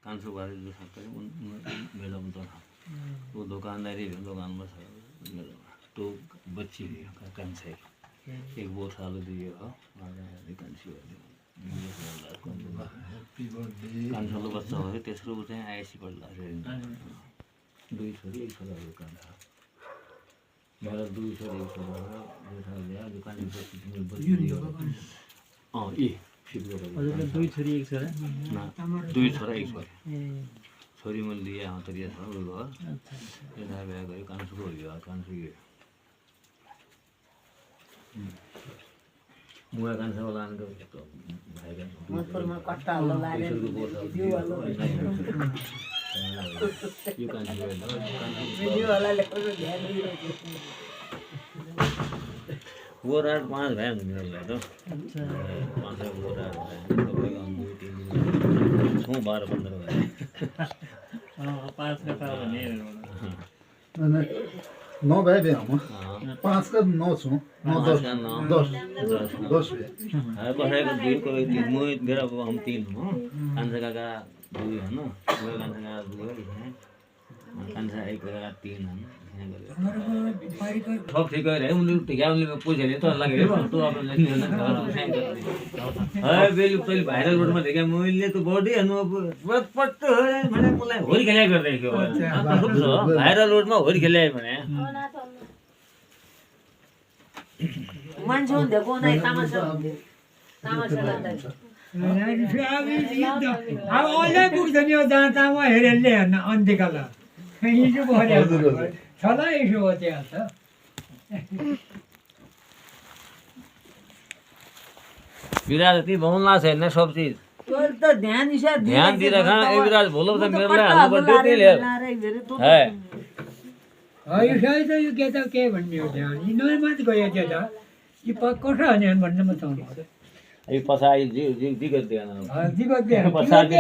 कान्छो बारे जो सबै मेलोमा त वो दुकानदारी दुकानमा छ मेलोमा तो बच्ची कान्छे एक बहुत साल दियो हो कान्छी कान्छोको बच्चा हो तेस्रो ऊ चाहिँ आइएससी पढ्ला दुई छोरी एक छोराको कान्छा मेरो दुई छोरी एक छोरा जो कान्छी दुई छोरी एक छोरा दुई छोरा एक छोरी छोरी मैले दिएँ तरिया छ ऊ घर यता बिहा गयो कान्छोको हो कान्छो मुगा कान्छा होला अनि यो कान्छो वो रात 5 भाइ हुनु मेरोलाई त 5 वो रात तपाईँको 2 3 12 15 भाइ 5 कथा भने 9 भाइ भए हम 5 का 9 छु 9 10 10 है बसेको दुई कोही तीन म मेरो हम 3 हो कान्छा काका 2 हैन म कान्छा काका 2 है कान्छा एक काका 3 हैन ठोक ठीक है उनले टिकाउले पैसाले त लाग्यो रे तँ अब लेख्नु है बेलु पहिले भाइरल रोडमा देखे मैले त बडी हेर्नु पट्ट भने मलाई होरी खेलाइ गर्दै थियो भाइरल रोडमा होरी खेलाइ भने मान्छे देखो नै तमासा लाग्दै अब अहिले पुग्छ नि जहाँ तहाँ हेरेले हेर्न अन्तिकाला हिजो भयो सदा यसो हो त्यहाँ त विराज ती भौला छैन सब चीज तोर त ध्यान इसा ध्यान दिएर खा ए विराज भोलो त मेरोलाई हाल्नु पर्यो त्यही ले है यसै त यो के त के भन्ने हो ध्यान यिनीहरू मात्र गयो त्यो त कि कसो हाने भन्ने म चाहन्छु यो पछाडि जी दिगत दिएन पछाडि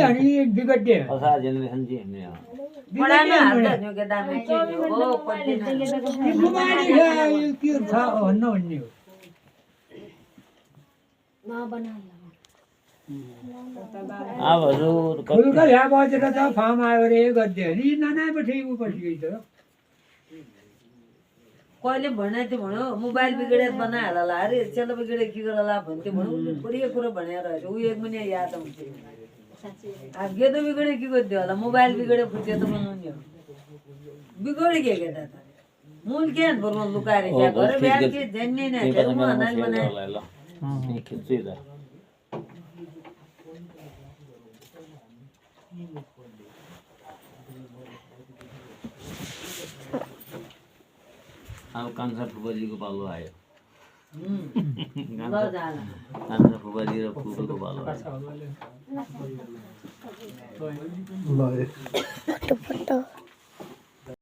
जेनेरेसन जी हेर्ने बडामा हाल्दा न्यु के दाम के हो के छ भन्न भन्ने हो अब हजुर फुलका ल्या बजेर त फार्म आयो रे गद्दे नि ननापछि उ पछि गइ त कहिले भने त्यो भन्यो मोबाइल बिगडेर बनाएर ला अरे चेलो बिगडे के गरला भन्थे भन्यो पुरै कुरो भनेर उ एक महिना याद आउँछ अब के त बिगडे के गर्दियो होला मोबाइल बिगडे फुटे त बनाउने हो बिगडे के त मूल के बर्मा लुकाएर क्या गरे बिहान के जन्ने नै छ म अनाल बनाए ल खिच्दै जा अब कान्छा फुपाजीको पालो आयो कान्छा फुपाजी र फुपूको पालो ल